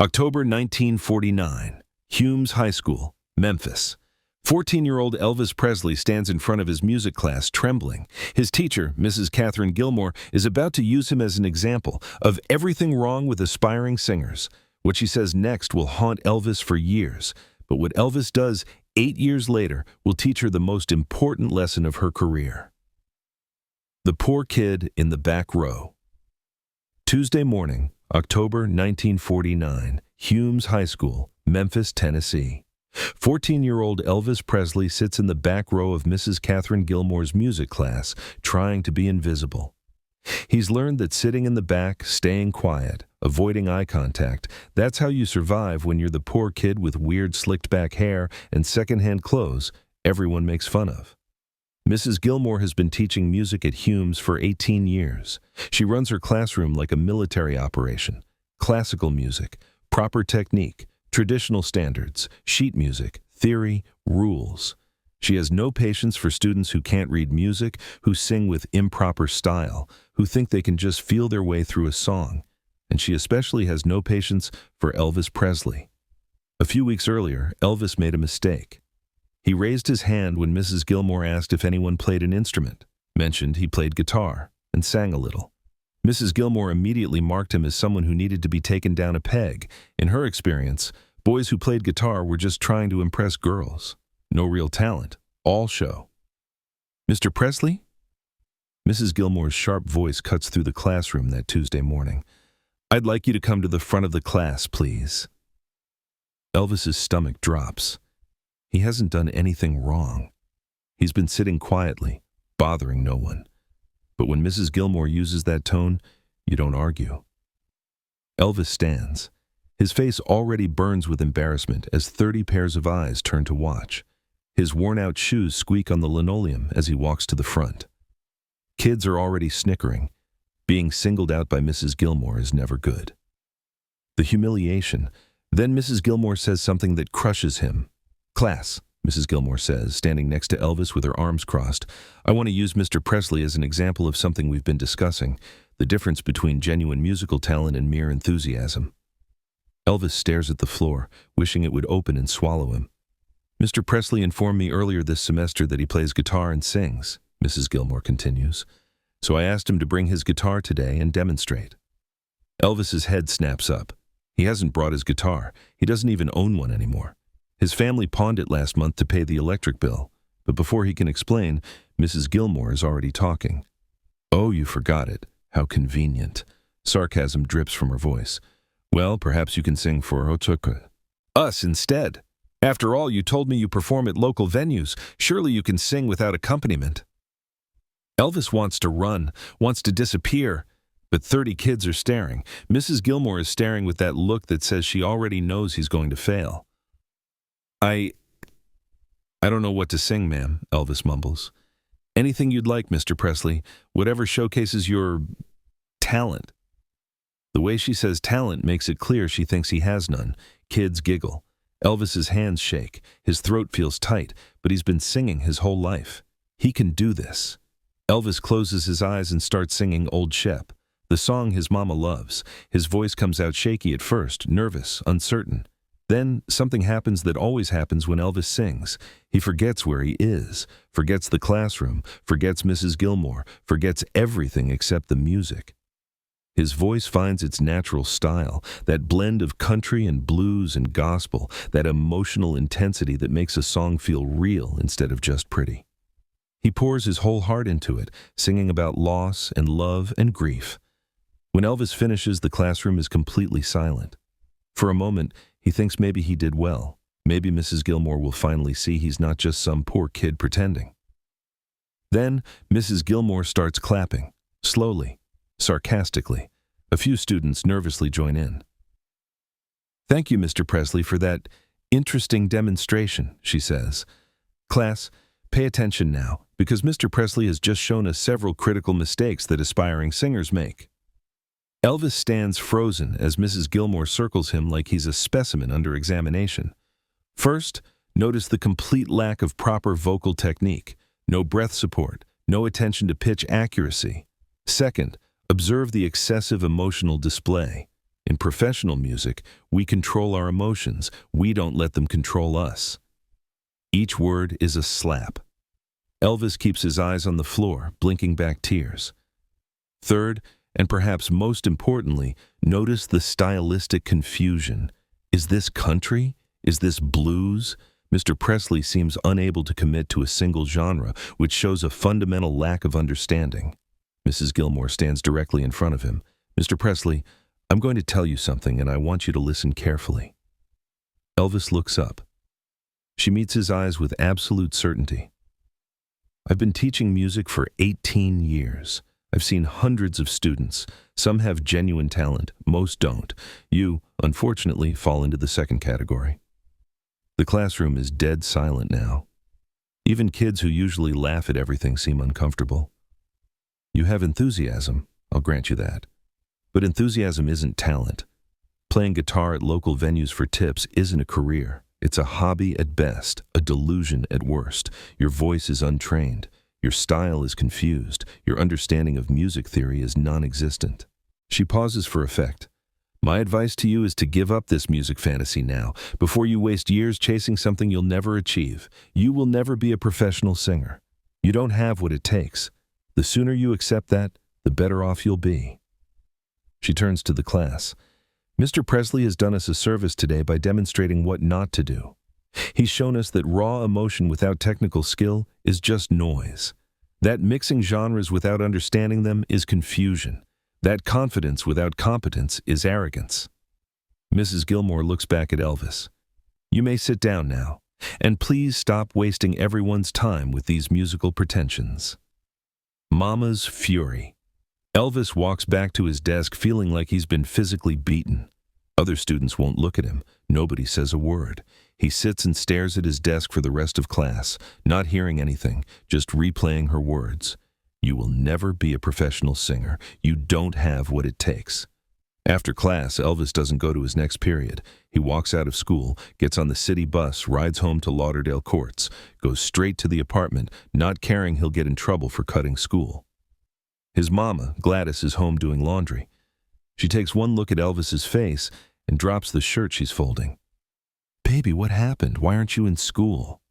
October 1949, Humes High School, Memphis. 14-year-old Elvis Presley stands in front of his music class trembling. His teacher, Mrs. Catherine Gilmore, is about to use him as an example of everything wrong with aspiring singers. What she says next will haunt Elvis for years, but what Elvis does 8 years later will teach her the most important lesson of her career. The Poor Kid in the Back Row. Tuesday morning, October 1949, Humes High School, Memphis, Tennessee. 14-year-old Elvis Presley sits in the back row of Mrs. Catherine Gilmore's music class, trying to be invisible. He's learned that sitting in the back, staying quiet, avoiding eye contact, that's how you survive when you're the poor kid with weird slicked-back hair and secondhand clothes everyone makes fun of. Mrs. Gilmore has been teaching music at Humes for 18 years. She runs her classroom like a military operation. Classical music, proper technique, traditional standards, sheet music, theory, rules. She has no patience for students who can't read music, who sing with improper style, who think they can just feel their way through a song. And she especially has no patience for Elvis Presley. A few weeks earlier, Elvis made a mistake. He raised his hand when Mrs. Gilmore asked if anyone played an instrument, mentioned he played guitar, and sang a little. Mrs. Gilmore immediately marked him as someone who needed to be taken down a peg. In her experience, boys who played guitar were just trying to impress girls. No real talent, all show. "Mr. Presley?" Mrs. Gilmore's sharp voice cuts through the classroom that Tuesday morning. "I'd like you to come to the front of the class, please." Elvis's stomach drops. He hasn't done anything wrong. He's been sitting quietly, bothering no one. But when Mrs. Gilmore uses that tone, you don't argue. Elvis stands. His face already burns with embarrassment as 30 pairs of eyes turn to watch. His worn-out shoes squeak on the linoleum as he walks to the front. Kids are already snickering. Being singled out by Mrs. Gilmore is never good. The humiliation. Then Mrs. Gilmore says something that crushes him. "Class," Mrs. Gilmore says, standing next to Elvis with her arms crossed, "I want to use Mr. Presley as an example of something we've been discussing, the difference between genuine musical talent and mere enthusiasm." Elvis stares at the floor, wishing it would open and swallow him. "Mr. Presley informed me earlier this semester that he plays guitar and sings," Mrs. Gilmore continues. "So I asked him to bring his guitar today and demonstrate." Elvis's head snaps up. He hasn't brought his guitar. He doesn't even own one anymore. His family pawned it last month to pay the electric bill, but before he can explain, Mrs. Gilmore is already talking. "Oh, you forgot it. How convenient." Sarcasm drips from her voice. "Well, perhaps you can sing for us instead. After all, you told me you perform at local venues. Surely you can sing without accompaniment." Elvis wants to run, wants to disappear, but 30 kids are staring. Mrs. Gilmore is staring with that look that says she already knows he's going to fail. I don't know what to sing, ma'am," Elvis mumbles. "Anything you'd like, Mr. Presley, whatever showcases your talent." The way she says talent makes it clear she thinks he has none. Kids giggle. Elvis's hands shake. His throat feels tight, but he's been singing his whole life. He can do this. Elvis closes his eyes and starts singing Old Shep, the song his mama loves. His voice comes out shaky at first, nervous, uncertain. Then something happens that always happens when Elvis sings. He forgets where he is, forgets the classroom, forgets Mrs. Gilmore, forgets everything except the music. His voice finds its natural style, that blend of country and blues and gospel, that emotional intensity that makes a song feel real instead of just pretty. He pours his whole heart into it, singing about loss and love and grief. When Elvis finishes, the classroom is completely silent. For a moment, he thinks maybe he did well. Maybe Mrs. Gilmore will finally see he's not just some poor kid pretending. Then, Mrs. Gilmore starts clapping, slowly, sarcastically. A few students nervously join in. "Thank you, Mr. Presley, for that interesting demonstration," she says. "Class, pay attention now, because Mr. Presley has just shown us several critical mistakes that aspiring singers make." Elvis stands frozen as Mrs. Gilmore circles him like he's a specimen under examination. First, notice the complete lack of proper vocal technique, no breath support, no attention to pitch accuracy. Second, observe the excessive emotional display. In professional music, we control our emotions. We don't let them control us. Each word is a slap. Elvis keeps his eyes on the floor, blinking back tears. Third, and perhaps most importantly, notice the stylistic confusion. Is this country? Is this blues? Mr. Presley seems unable to commit to a single genre, which shows a fundamental lack of understanding. Mrs. Gilmore stands directly in front of him. Mr. Presley, I'm going to tell you something, and I want you to listen carefully. Elvis looks up. She meets his eyes with absolute certainty. I've been teaching music for 18 years. I've seen hundreds of students. Some have genuine talent, most don't. You, unfortunately, fall into the second category. The classroom is dead silent now. Even kids who usually laugh at everything seem uncomfortable. You have enthusiasm, I'll grant you that. But enthusiasm isn't talent. Playing guitar at local venues for tips isn't a career. It's a hobby at best, a delusion at worst. Your voice is untrained. Your style is confused. Your understanding of music theory is non-existent. She pauses for effect. My advice to you is to give up this music fantasy now, before you waste years chasing something you'll never achieve. You will never be a professional singer. You don't have what it takes. The sooner you accept that, the better off you'll be. She turns to the class. Mr. Presley has done us a service today by demonstrating what not to do. He's shown us that raw emotion without technical skill is just noise. That mixing genres without understanding them is confusion. That confidence without competence is arrogance. Mrs. Gilmore looks back at Elvis. You may sit down now, and please stop wasting everyone's time with these musical pretensions. Mama's fury. Elvis walks back to his desk feeling like he's been physically beaten. Other students won't look at him. Nobody says a word. He sits and stares at his desk for the rest of class, not hearing anything, just replaying her words. You will never be a professional singer. You don't have what it takes. After class, Elvis doesn't go to his next period. He walks out of school, gets on the city bus, rides home to Lauderdale Courts, goes straight to the apartment, not caring he'll get in trouble for cutting school. His mama, Gladys, is home doing laundry. She takes one look at Elvis's face and drops the shirt she's folding. Baby, what happened? Why aren't you in school?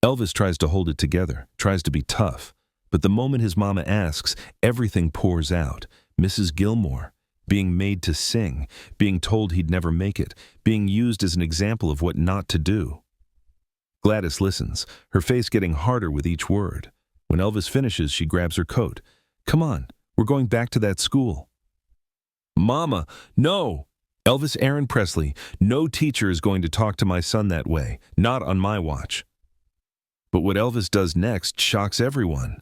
Elvis tries to hold it together, tries to be tough. But the moment his mama asks, everything pours out. Mrs. Gilmore, being made to sing, being told he'd never make it, being used as an example of what not to do. Gladys listens, her face getting harder with each word. When Elvis finishes, she grabs her coat. Come on, we're going back to that school. Mama, no! Elvis Aaron Presley, no teacher is going to talk to my son that way, not on my watch. But what Elvis does next shocks everyone.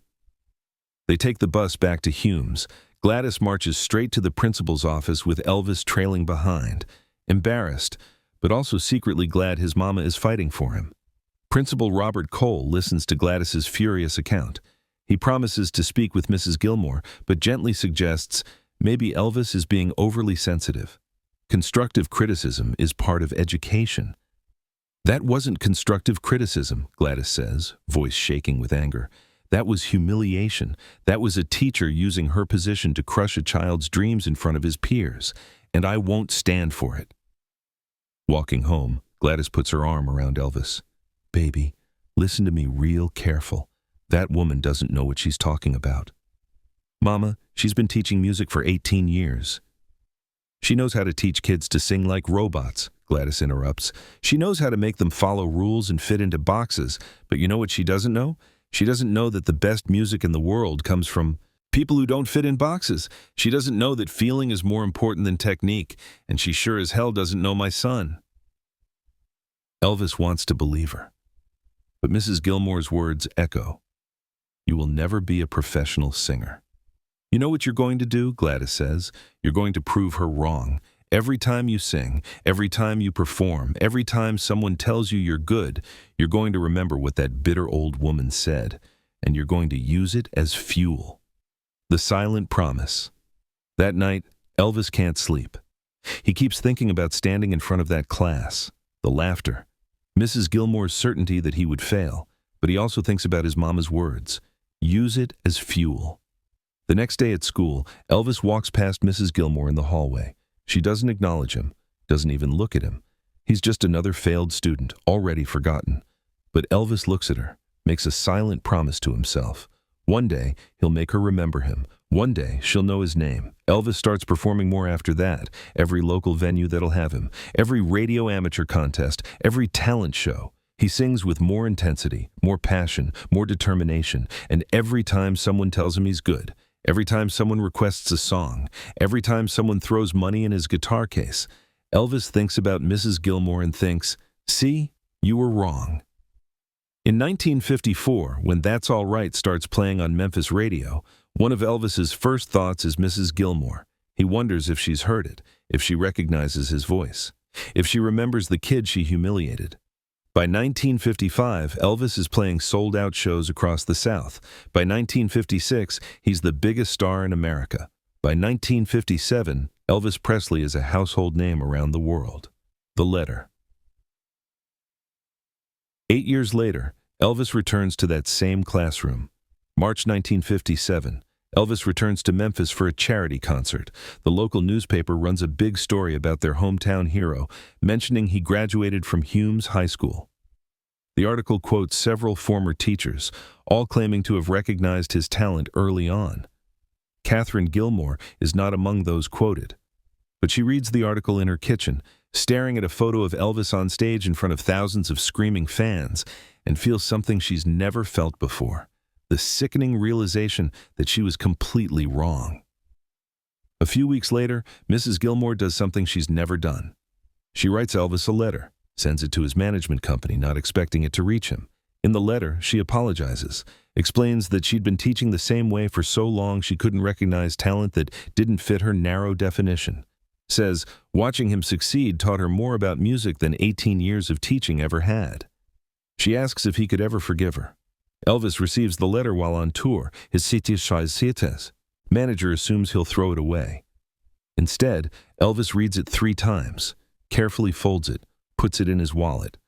They take the bus back to Hume's. Gladys marches straight to the principal's office with Elvis trailing behind, embarrassed, but also secretly glad his mama is fighting for him. Principal Robert Cole listens to Gladys's furious account. He promises to speak with Mrs. Gilmore, but gently suggests maybe Elvis is being overly sensitive. Constructive criticism is part of education. That wasn't constructive criticism, Gladys says, voice shaking with anger. That was humiliation. That was a teacher using her position to crush a child's dreams in front of his peers, and I won't stand for it. Walking home, Gladys puts her arm around Elvis. Baby, listen to me real careful. That woman doesn't know what she's talking about. Mama, she's been teaching music for 18 years. She knows how to teach kids to sing like robots, Gladys interrupts. She knows how to make them follow rules and fit into boxes, but you know what she doesn't know? She doesn't know that the best music in the world comes from people who don't fit in boxes. She doesn't know that feeling is more important than technique, and she sure as hell doesn't know my son. Elvis wants to believe her. But Mrs. Gilmore's words echo. You will never be a professional singer. You know what you're going to do, Gladys says. You're going to prove her wrong. Every time you sing, every time you perform, every time someone tells you you're good, you're going to remember what that bitter old woman said, and you're going to use it as fuel. The silent promise. That night, Elvis can't sleep. He keeps thinking about standing in front of that class, the laughter, Mrs. Gilmore's certainty that he would fail, but he also thinks about his mama's words. Use it as fuel. The next day at school, Elvis walks past Mrs. Gilmore in the hallway. She doesn't acknowledge him, doesn't even look at him. He's just another failed student, already forgotten. But Elvis looks at her, makes a silent promise to himself. One day, he'll make her remember him. One day, she'll know his name. Elvis starts performing more after that. Every local venue that'll have him. Every radio amateur contest. Every talent show. He sings with more intensity, more passion, more determination. And every time someone tells him he's good, every time someone requests a song, every time someone throws money in his guitar case, Elvis thinks about Mrs. Gilmore and thinks, "See, you were wrong." In 1954, when That's All Right starts playing on Memphis radio, one of Elvis's first thoughts is Mrs. Gilmore. He wonders if she's heard it, if she recognizes his voice, if she remembers the kid she humiliated. By 1955, Elvis is playing sold-out shows across the South. By 1956, he's the biggest star in America. By 1957, Elvis Presley is a household name around the world. The letter. 8 years later, Elvis returns to that same classroom. March 1957, Elvis returns to Memphis for a charity concert. The local newspaper runs a big story about their hometown hero, mentioning he graduated from Humes High School. The article quotes several former teachers, all claiming to have recognized his talent early on. Catherine Gilmore is not among those quoted, but she reads the article in her kitchen, staring at a photo of Elvis on stage in front of thousands of screaming fans, and feels something she's never felt before, the sickening realization that she was completely wrong. A few weeks later, Mrs. Gilmore does something she's never done. She writes Elvis a letter, sends it to his management company, not expecting it to reach him. In the letter, she apologizes, explains that she'd been teaching the same way for so long she couldn't recognize talent that didn't fit her narrow definition. Says watching him succeed taught her more about music than 18 years of teaching ever had. She asks if he could ever forgive her. Elvis receives the letter while on tour. His cites. Manager assumes he'll throw it away. Instead, Elvis reads it 3 times, carefully folds it, puts it in his wallet.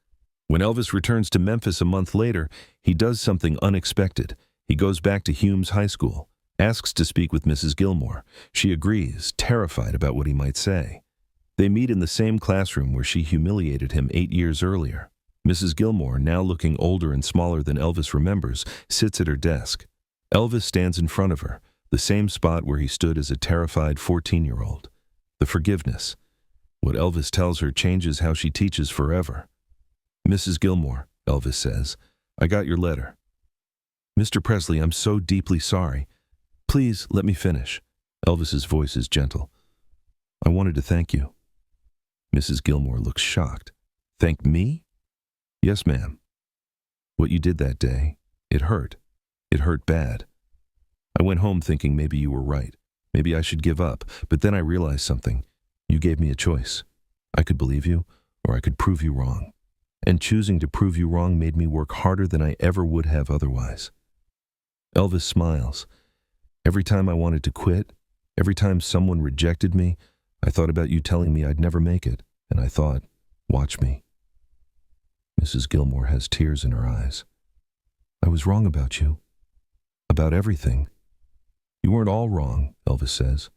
When Elvis returns to Memphis a month later, he does something unexpected. He goes back to Humes High School, asks to speak with Mrs. Gilmore. She agrees, terrified about what he might say. They meet in the same classroom where she humiliated him 8 years earlier. Mrs. Gilmore, now looking older and smaller than Elvis remembers, sits at her desk. Elvis stands in front of her, the same spot where he stood as a terrified 14-year-old. The forgiveness. What Elvis tells her changes how she teaches forever. "Mrs. Gilmore," Elvis says, "I got your letter." "Mr. Presley, I'm so deeply sorry. Please let me finish." Elvis's voice is gentle. "I wanted to thank you." Mrs. Gilmore looks shocked. "Thank me?" "Yes, ma'am. What you did that day, it hurt. It hurt bad. I went home thinking maybe you were right. Maybe I should give up, but then I realized something. You gave me a choice. I could believe you, or I could prove you wrong. And choosing to prove you wrong made me work harder than I ever would have otherwise." Elvis smiles. "Every time I wanted to quit, every time someone rejected me, I thought about you telling me I'd never make it, and I thought, watch me." Mrs. Gilmore has tears in her eyes. "I was wrong about you. About everything." "You weren't all wrong," Elvis says.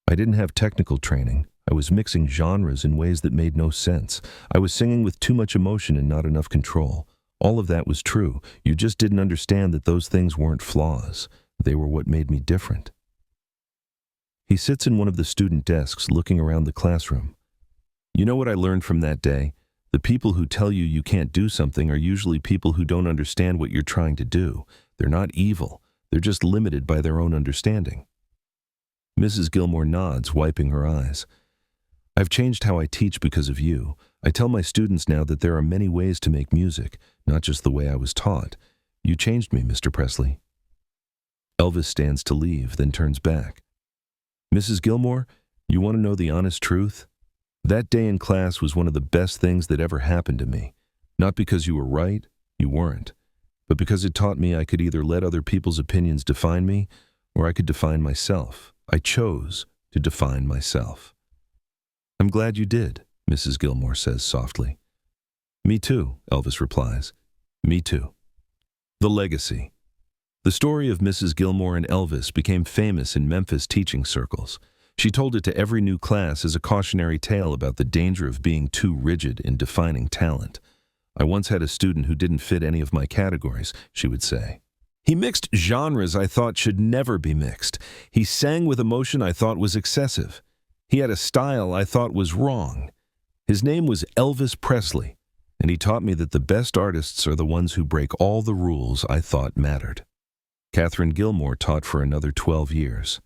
"I didn't have technical training. I was mixing genres in ways that made no sense. I was singing with too much emotion and not enough control. All of that was true. You just didn't understand that those things weren't flaws. They were what made me different." He sits in one of the student desks looking around the classroom. "You know what I learned from that day? The people who tell you you can't do something are usually people who don't understand what you're trying to do. They're not evil. They're just limited by their own understanding." Mrs. Gilmore nods, wiping her eyes. "I've changed how I teach because of you. I tell my students now that there are many ways to make music, not just the way I was taught. You changed me, Mr. Presley." Elvis stands to leave, then turns back. "Mrs. Gilmore, you want to know the honest truth? That day in class was one of the best things that ever happened to me. Not because you were right, you weren't, but because it taught me I could either let other people's opinions define me, or I could define myself. I chose to define myself." "I'm glad you did," Mrs. Gilmore says softly. "Me too," Elvis replies. "Me too." The legacy. The story of Mrs. Gilmore and Elvis became famous in Memphis teaching circles. She told it to every new class as a cautionary tale about the danger of being too rigid in defining talent. "I once had a student who didn't fit any of my categories," she would say. "He mixed genres I thought should never be mixed. He sang with emotion I thought was excessive. He had a style I thought was wrong. His name was Elvis Presley, and he taught me that the best artists are the ones who break all the rules I thought mattered." Catherine Gilmore taught for another 12 years.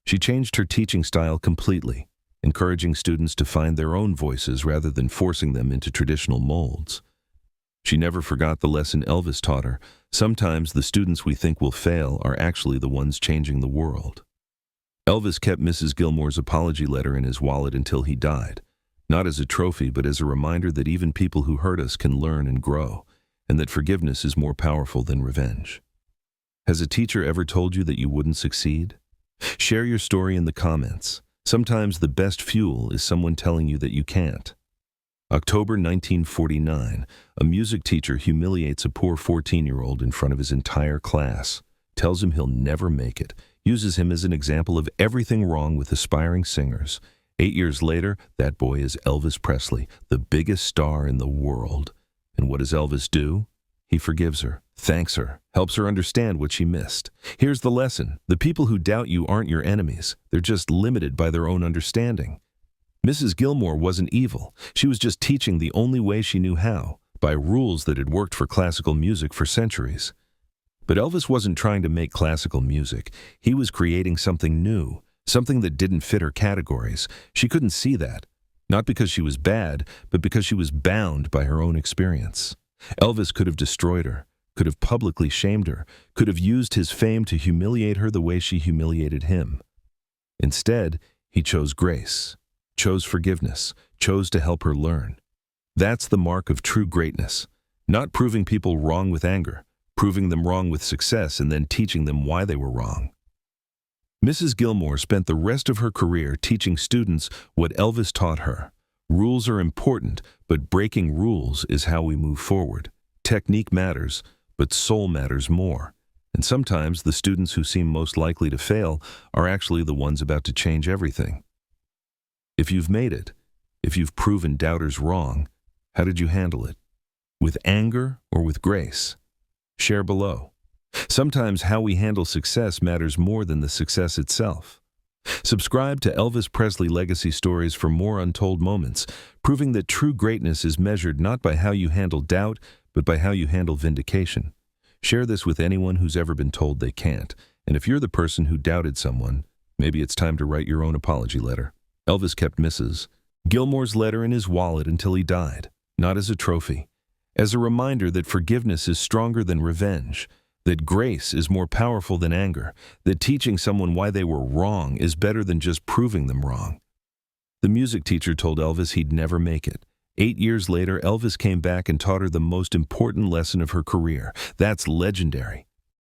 She changed her teaching style completely, encouraging students to find their own voices rather than forcing them into traditional molds. She never forgot the lesson Elvis taught her. Sometimes the students we think will fail are actually the ones changing the world. Elvis kept Mrs. Gilmore's apology letter in his wallet until he died, not as a trophy but as a reminder that even people who hurt us can learn and grow, and that forgiveness is more powerful than revenge. Has a teacher ever told you that you wouldn't succeed? Share your story in the comments. Sometimes the best fuel is someone telling you that you can't. October 1949, a music teacher humiliates a poor 14-year-old in front of his entire class, tells him he'll never make it, uses him as an example of everything wrong with aspiring singers. 8 years later, that boy is Elvis Presley, the biggest star in the world. And what does Elvis do? He forgives her, thanks her, helps her understand what she missed. Here's the lesson. The people who doubt you aren't your enemies. They're just limited by their own understanding. Mrs. Gilmore wasn't evil. She was just teaching the only way she knew how, by rules that had worked for classical music for centuries. But Elvis wasn't trying to make classical music. He was creating something new, something that didn't fit her categories. She couldn't see that, not because she was bad, but because she was bound by her own experience. Elvis could have destroyed her, could have publicly shamed her, could have used his fame to humiliate her the way she humiliated him. Instead, he chose grace, chose forgiveness, chose to help her learn. That's the mark of true greatness, not proving people wrong with anger, proving them wrong with success and then teaching them why they were wrong. Mrs. Gilmore spent the rest of her career teaching students what Elvis taught her. Rules are important, but breaking rules is how we move forward. Technique matters, but soul matters more. And sometimes the students who seem most likely to fail are actually the ones about to change everything. If you've made it, if you've proven doubters wrong, how did you handle it? With anger or with grace? Share below. Sometimes how we handle success matters more than the success itself. Subscribe to Elvis Presley Legacy Stories for more untold moments, proving that true greatness is measured not by how you handle doubt, but by how you handle vindication. Share this with anyone who's ever been told they can't. And if you're the person who doubted someone, maybe it's time to write your own apology letter. Elvis kept Mrs. Gilmore's letter in his wallet until he died, not as a trophy, as a reminder that forgiveness is stronger than revenge, that grace is more powerful than anger, that teaching someone why they were wrong is better than just proving them wrong. The music teacher told Elvis he'd never make it. 8 years later, Elvis came back and taught her the most important lesson of her career. That's legendary.